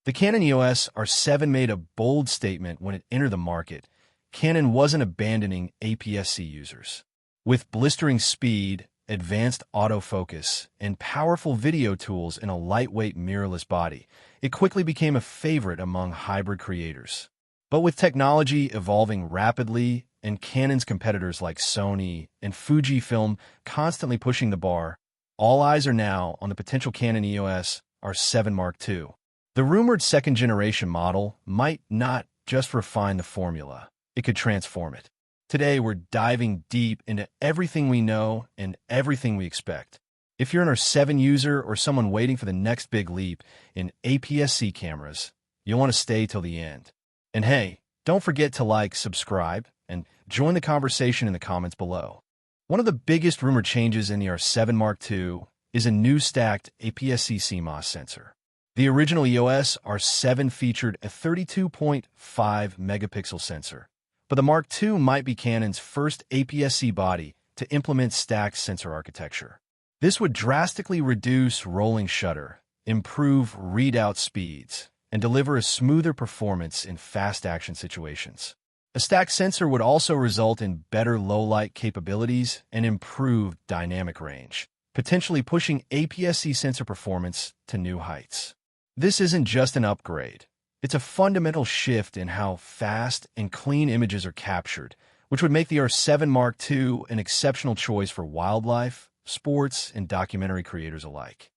The Canon EOS R7 made a bold statement when it entered the market. Canon wasn't abandoning APS-C users. With blistering speed, advanced autofocus, and powerful video tools in a lightweight mirrorless body, it quickly became a favorite among hybrid creators. But with technology evolving rapidly and Canon's competitors like Sony and Fujifilm constantly pushing the bar, all eyes are now on the potential Canon EOS R7 Mark II. The rumored second-generation model might not just refine the formula, it could transform it. Today, we're diving deep into everything we know and everything we expect. If you're an R7 user or someone waiting for the next big leap in APS-C cameras, you'll want to stay till the end. And hey, don't forget to like, subscribe, and join the conversation in the comments below. One of the biggest rumored changes in the R7 Mark II is a new stacked APS-C CMOS sensor. The original EOS R7 featured a 32.5 megapixel sensor, but the Mark II might be Canon's first APS-C body to implement stacked sensor architecture. This would drastically reduce rolling shutter, improve readout speeds, and deliver a smoother performance in fast-action situations. A stacked sensor would also result in better low-light capabilities and improved dynamic range, potentially pushing APS-C sensor performance to new heights. This isn't just an upgrade. It's a fundamental shift in how fast and clean images are captured, which would make the R7 Mark II an exceptional choice for wildlife, sports, and documentary creators alike.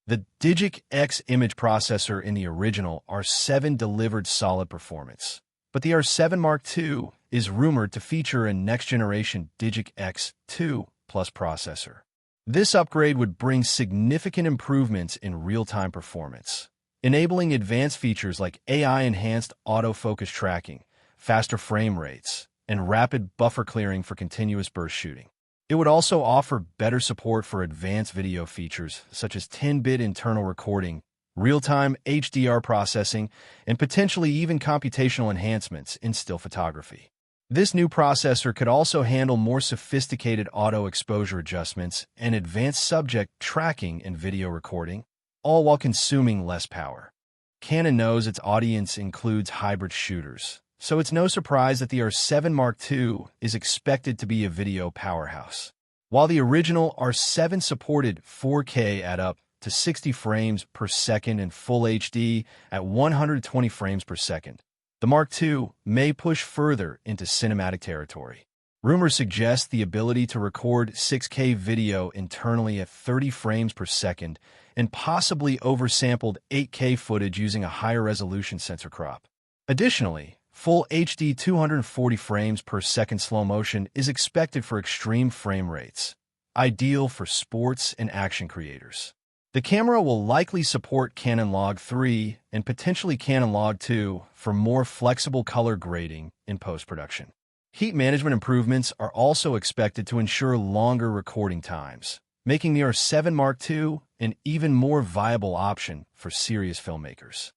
The Digic X image processor in the original R7 delivered solid performance, but the R7 Mark II is rumored to feature a next-generation Digic X 2 Plus processor. This upgrade would bring significant improvements in real-time performance, enabling advanced features like AI-enhanced autofocus tracking, faster frame rates, and rapid buffer clearing for continuous burst shooting. It would also offer better support for advanced video features such as 10-bit internal recording, real-time HDR processing, and potentially even computational enhancements in still photography. This new processor could also handle more sophisticated auto exposure adjustments and advanced subject tracking in video recording, all while consuming less power. Canon knows its audience includes hybrid shooters, so it's no surprise that the R7 Mark II is expected to be a video powerhouse. While the original R7 supported 4K at up to 60 frames per second and Full HD at 120 frames per second, the Mark II may push further into cinematic territory. Rumors suggest the ability to record 6K video internally at 30 frames per second and possibly oversampled 8K footage using a higher resolution sensor crop. Additionally, Full HD 240 frames per second slow motion is expected for extreme frame rates, ideal for sports and action creators. The camera will likely support Canon Log 3 and potentially Canon Log 2 for more flexible color grading in post-production. Heat management improvements are also expected to ensure longer recording times, making the R7 Mark II an even more viable option for serious filmmakers.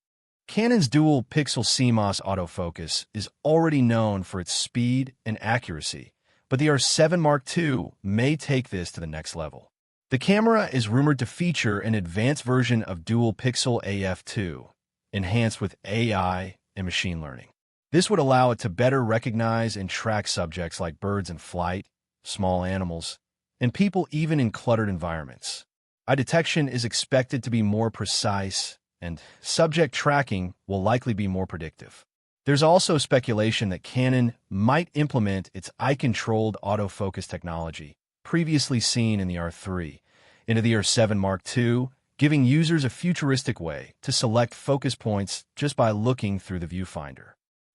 Canon's dual-pixel CMOS autofocus is already known for its speed and accuracy, but the R7 Mark II may take this to the next level. The camera is rumored to feature an advanced version of dual-pixel AF2, enhanced with AI and machine learning. This would allow it to better recognize and track subjects like birds in flight, small animals, and people even in cluttered environments. Eye detection is expected to be more precise, and subject tracking will likely be more predictive. There's also speculation that Canon might implement its eye-controlled autofocus technology, previously seen in the R3, into the R7 Mark II, giving users a futuristic way to select focus points just by looking through the viewfinder.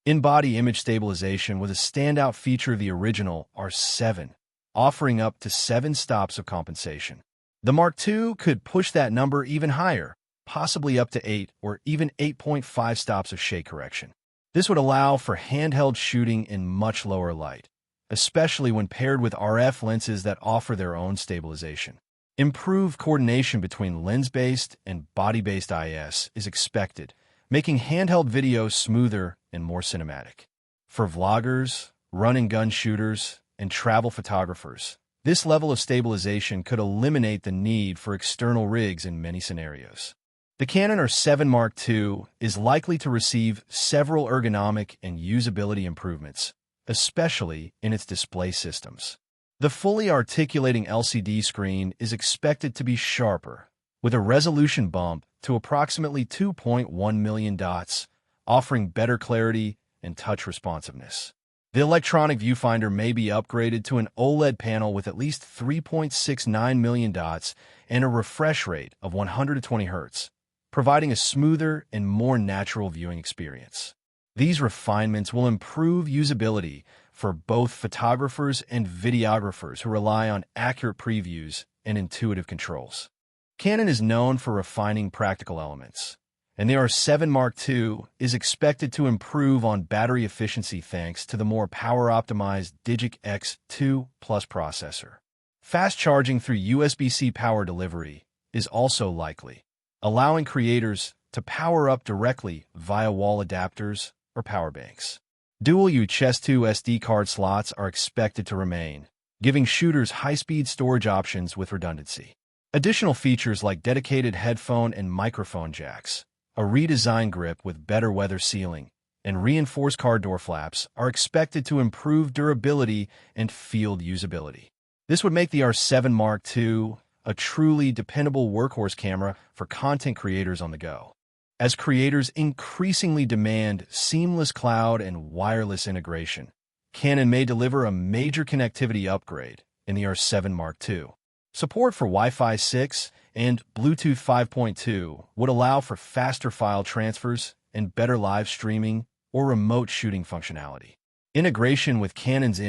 In-body image stabilization was a standout feature of the original R7, offering up to 7 stops of compensation. The Mark II could push that number even higher, possibly up to 8 or even 8.5 stops of shake correction. This would allow for handheld shooting in much lower light, especially when paired with RF lenses that offer their own stabilization. Improved coordination between lens-based and body-based IS is expected, making handheld video smoother and more cinematic. For vloggers, run-and-gun shooters, and travel photographers, this level of stabilization could eliminate the need for external rigs in many scenarios. The Canon R7 Mark II is likely to receive several ergonomic and usability improvements, especially in its display systems. The fully articulating LCD screen is expected to be sharper, with a resolution bump to approximately 2.1 million dots, offering better clarity and touch responsiveness. The electronic viewfinder may be upgraded to an OLED panel with at least 3.69 million dots and a refresh rate of 120 Hz, providing a smoother and more natural viewing experience. These refinements will improve usability for both photographers and videographers who rely on accurate previews and intuitive controls. Canon is known for refining practical elements, and the R7 Mark II is expected to improve on battery efficiency thanks to the more power-optimized Digic X2 Plus processor. Fast charging through USB-C power delivery is also likely, allowing creators to power up directly via wall adapters or power banks. Dual U.S.2 SD card slots are expected to remain, giving shooters high-speed storage options with redundancy. Additional features like dedicated headphone and microphone jacks, a redesigned grip with better weather sealing, and reinforced car door flaps are expected to improve durability and field usability. This would make the R7 Mark II a truly dependable workhorse camera for content creators on the go. As creators increasingly demand seamless cloud and wireless integration, Canon may deliver a major connectivity upgrade in the R7 Mark II. Support for Wi-Fi 6 and Bluetooth 5.2 would allow for faster file transfers and better live streaming or remote shooting functionality. Integration with Canon's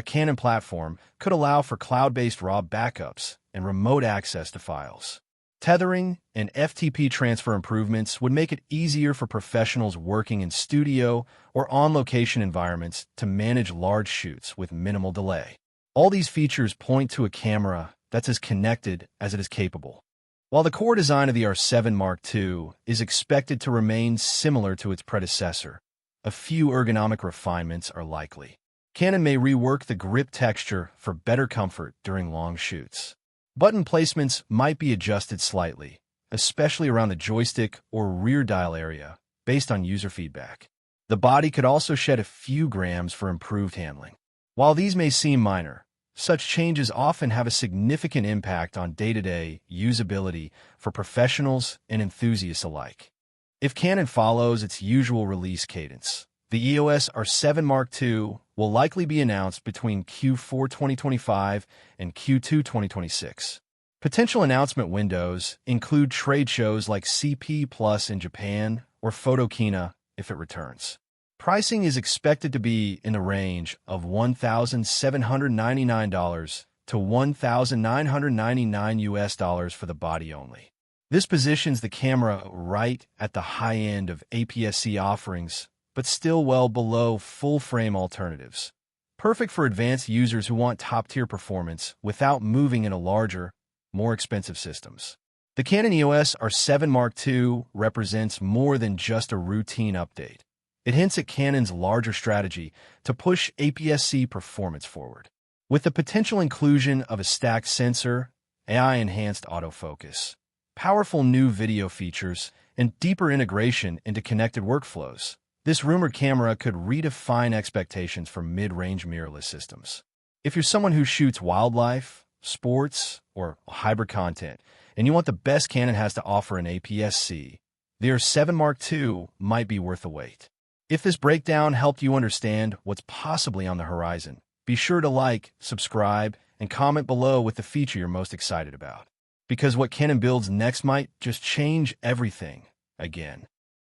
Canon platform could allow for cloud-based RAW backups and remote access to files. Tethering and FTP transfer improvements would make it easier for professionals working in studio or on-location environments to manage large shoots with minimal delay. All these features point to a camera that's as connected as it is capable. While the core design of the R7 Mark II is expected to remain similar to its predecessor, a few ergonomic refinements are likely. Canon may rework the grip texture for better comfort during long shoots. Button placements might be adjusted slightly, especially around the joystick or rear dial area, based on user feedback. The body could also shed a few grams for improved handling. While these may seem minor, such changes often have a significant impact on day-to-day usability for professionals and enthusiasts alike. If Canon follows its usual release cadence, the EOS R7 Mark II will likely be announced between Q4 2025 and Q2 2026. Potential announcement windows include trade shows like CP Plus in Japan or Photokina if it returns. Pricing is expected to be in the range of $1,799 to $1,999 for the body only. This positions the camera right at the high end of APS-C offerings, but still well below full-frame alternatives. Perfect for advanced users who want top-tier performance without moving into larger, more expensive systems. The Canon EOS R7 Mark II represents more than just a routine update. It hints at Canon's larger strategy to push APS-C performance forward. With the potential inclusion of a stacked sensor, AI-enhanced autofocus, powerful new video features, and deeper integration into connected workflows, this rumored camera could redefine expectations for mid-range mirrorless systems. If you're someone who shoots wildlife, sports, or hybrid content, and you want the best Canon has to offer in APS-C, the R7 Mark II might be worth the wait. If this breakdown helped you understand what's possibly on the horizon, be sure to like, subscribe, and comment below with the feature you're most excited about. Because what Canon builds next might just change everything again.